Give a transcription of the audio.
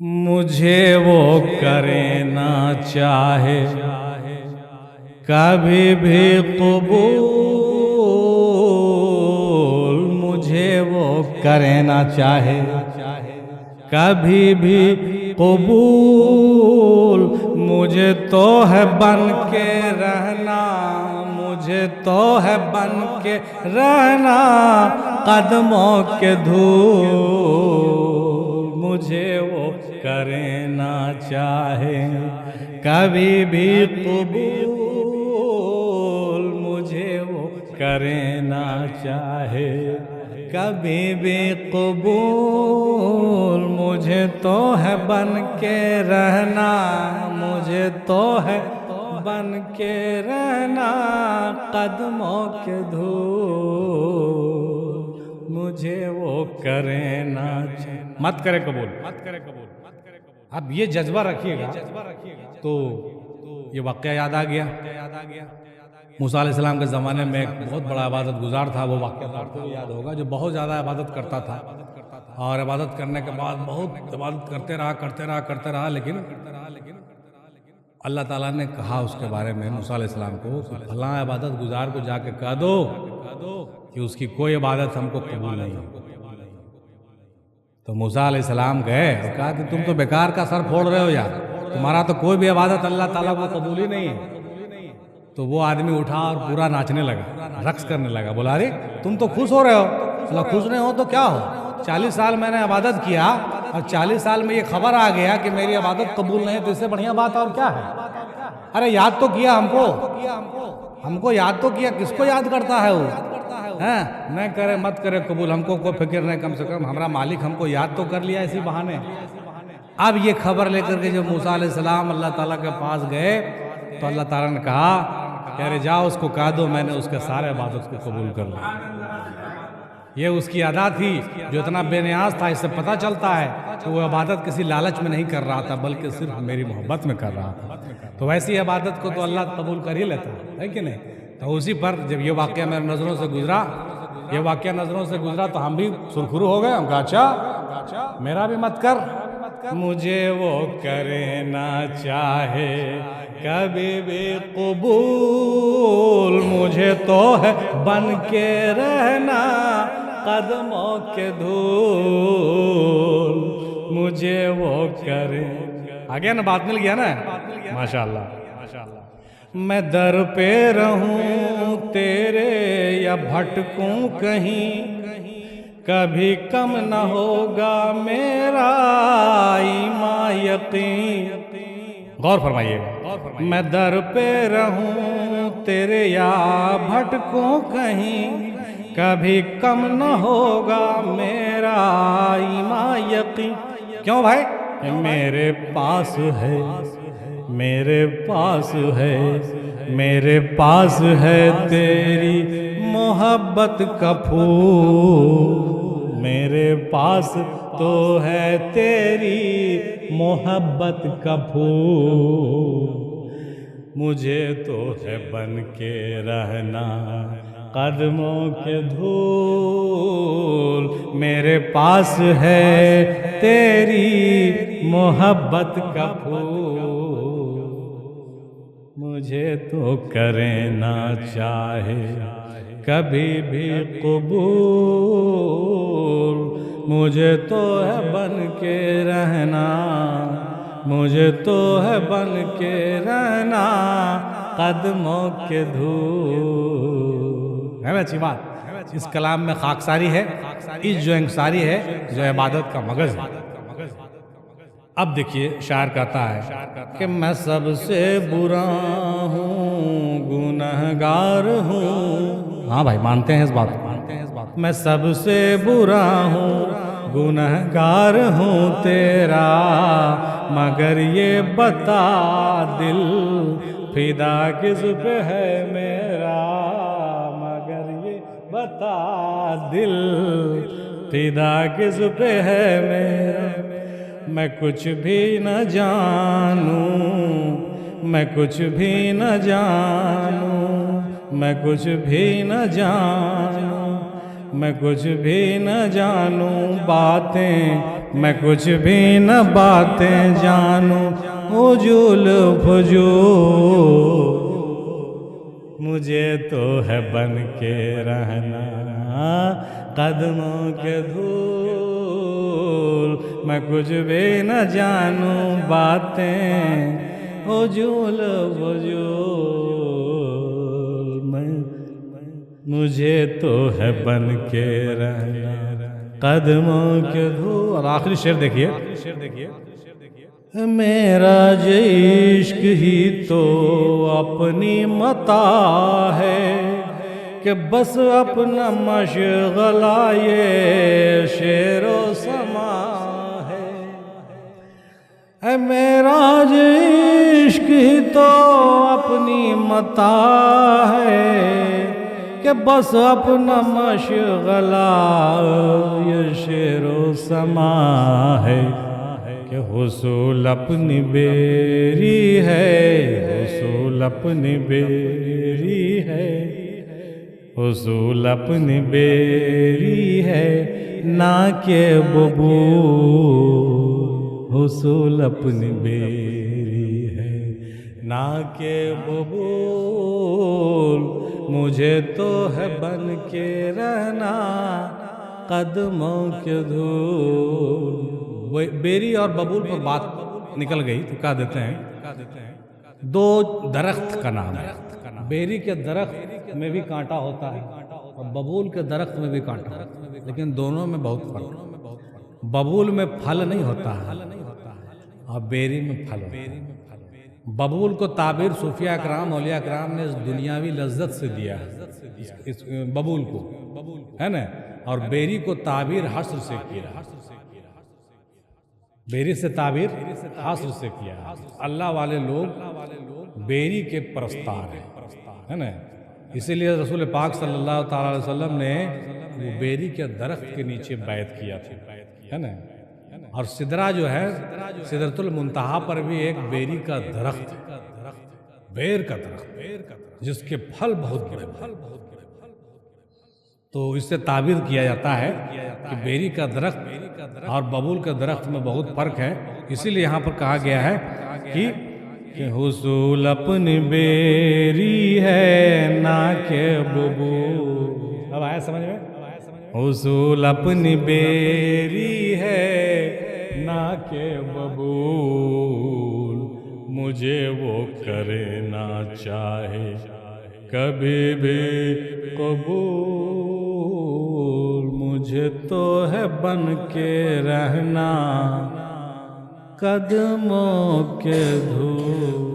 مجھے وہ کرے نہ چاہے کبھی بھی قبول، مجھے وہ کرے نہ چاہے کبھی بھی قبول، مجھے تو ہے بن کے رہنا، مجھے تو ہے بن کے رہنا قدموں کے دھول، مجھے وہ کرے نہ چاہے کبھی بھی قبول، مجھے وہ کرے نہ چاہے کبھی بھی قبول، مجھے تو ہے بن کے رہنا، مجھے تو ہے بن کے رہنا قدموں کے دھول، مجھے وہ کرے نہ چاہے مت کرے قبول، مت کرے قبول۔ اب یہ جذبہ رکھیے گا تو یہ واقعہ یاد آ گیا۔ موسیٰ علیہ السلام کے زمانے میں ایک بہت بڑا عبادت گزار تھا، وہ واقعہ آپ کو یاد ہوگا، جو بہت زیادہ عبادت کرتا تھا، اور عبادت کرنے کے بعد بہت عبادت کرتے رہا، لیکن اللہ تعالیٰ نے کہا اس کے بارے میں موسیٰ علیہ السلام کو، فلاں عبادت گزار کو جا کے کہہ دو کہ اس کی کوئی عبادت ہم کو قبول نہیں ہے۔ تو موسیٰ علیہ السلام گئے اور کہا کہ تم تو بیکار کا سر پھوڑ رہے ہو یار، تمہارا تو کوئی بھی عبادت اللہ تعالیٰ کو قبول ہی نہیں ہے۔ تو وہ آدمی اٹھا اور پورا ناچنے لگا، رقص کرنے لگا، بولا ارے تم تو خوش ہو رہے ہو، اللہ خوش نہیں ہو تو کیا ہو، 40 سال میں نے عبادت کیا اور 40 سال میں یہ خبر آ گیا کہ میری عبادت قبول نہیں ہے، تو اس سے بڑھیا بات اور کیا ہے؟ ارے یاد تو کیا ہم کو یاد تو کیا، کس کو یاد کرتا ہے وہ؟ نہیں کرے مت کرے قبول، ہم کو کوئی فکر نہیں، کم سے کم ہمارا مالک ہم کو یاد تو کر لیا اسی بہانے۔ اب یہ خبر لے کر کے جب موسیٰ علیہ السلام اللہ تعالیٰ کے پاس گئے تو اللہ تعالیٰ نے کہا کہ ارے جاؤ اس کو کہہ دو میں نے اس کے سارے عبادت کو قبول کر لیا۔ یہ اس کی ادا تھی جو اتنا بے نیاز تھا، اس سے پتہ چلتا ہے کہ وہ عبادت کسی لالچ میں نہیں کر رہا تھا بلکہ صرف میری محبت میں کر رہا تھا، تو ویسی عبادت کو تو اللہ قبول کر ہی لیتا ہے کہ نہیں؟ تو اسی پر جب یہ واقعہ میرے نظروں سے گزرا تو ہم بھی سرخرو ہو گئے، ہم کہا اچھا میرا بھی مت کر، مجھے وہ کرے نہ چاہے کبھی بھی قبول، مجھے تو ہے بن کے رہنا قدموں کے دھول، مجھے وہ کرے۔ آگیا نا، بات مل گیا نا، ماشاءاللہ۔ میں در پہ رہوں تیرے یا بھٹکوں کہیں، کبھی کم نہ ہوگا میرا ایمان یقین۔ غور فرمائیے گا، میں در پہ رہوں تیرے یا بھٹکوں کہیں، کبھی کم نہ ہوگا میرا ایمان یقین۔ کیوں بھائی؟ میرے پاس ہے، میرے پاس ہے، میرے پاس ہے تیری محبت کا پھول، میرے پاس تو ہے تیری محبت کا پھول، مجھے تو ہے بن کے رہنا قدموں کے دھول، میرے پاس ہے تیری محبت کا پھول، مجھے تو کرے نہ چاہے کبھی بھی قبول، مجھے تو ہے بن کے رہنا، مجھے تو ہے بن کے رہنا قدموں کے دھول۔ ہے نا اچھی بات؟ اس کلام میں خاکساری ہے، اس جو انکساری ہے جو عبادت کا مغز ہے۔ اب دیکھیے شاعر کہتا ہے کہ میں سب سے برا ہوں، گنہگار ہوں۔ ہاں بھائی مانتے ہیں اس بات کو، میں سب سے برا ہوں، گنہگار ہوں تیرا، مگر یہ بتا دل فدا کس پہ ہے میرا، مگر یہ بتا دل فدا کس پہ ہے میرا، میں کچھ بھی نہ جانوں، میں کچھ بھی نہ جانوں، میں کچھ بھی نہ جانوں، میں کچھ بھی نہ جانوں، باتیں میں کچھ بھی نہ باتیں جانوں اجول فجول، مجھے تو ہے بن کے رہنا قدموں کے دھول، میں کچھ بھی نہ جانوں باتیں اجول فجول، مجھے تو ہے بن کے رہنا قدموں کے دھول۔ اور آخری شعر دیکھیے، میرا عشق ہی تو اپنی متاع ہے کہ بس اپنا مشغلہ یہ شعر و سما ہے، اے میرا عشق ہی تو اپنی متاع ہے کہ بس اپنا مشغلہ یہ شعر و سما ہے، کہ حصول اپنی بیری ہے، حصول اپنی بیری ہے، حصول اپنی بیری ہے نہ کہ ببول، حصول اپنی بیری ہے نہ کہ ببول، مجھے تو ہے بن کے رہنا قدموں کے دھول۔ بیری اور ببول پر بات نکل گئی تو کہا دیتے ہیں دو درخت کا نام ہے، بیری کے درخت میں بھی کانٹا ہوتا ہے اور ببول کے درخت میں بھی کانٹا ہوتا ہے، لیکن دونوں میں بہت فرق ہے۔ ببول میں پھل نہیں ہوتا ہے اور بیری میں پھل ہوتا ہے۔ ببول کو تعبیر صوفیاء اکرام اولیاء اکرام نے اس دنیاوی لذت سے دیا ہے، اس ببول کو ہے نا، اور بیری کو تعبیر حشر سے کیا، بیری سے تعبیر حشر سے کیا۔ اللہ والے لوگ بیری کے پرستار ہیں، ہے نا، اسی لیے رسول پاک صلی اللہ تعالی علیہ وسلم نے وہ بیری کے درخت کے نیچے بیعت کیا تھا، ہے نا، اور سدرہ جو ہے سدرۃ المنتہا پر بھی ایک بیری کا درخت، بیر کا درخت جس کے پھل بہت بڑے بڑے، تو اس سے تعبیر کیا جاتا ہے کہ بیری کا درخت اور ببول کا درخت میں بہت فرق ہے، اسی لیے یہاں پر کہا گیا ہے کہ حصول اپنی بیری ہے نہ کہ ببول۔ اب آیا سمجھ میں؟ حصول اپنی بیری ہے نہ کہ ببول، مجھے وہ کرے نہ چاہے کبھی بھی قبول، مجھے تو ہے بن کے رہنا قدموں کے دھول۔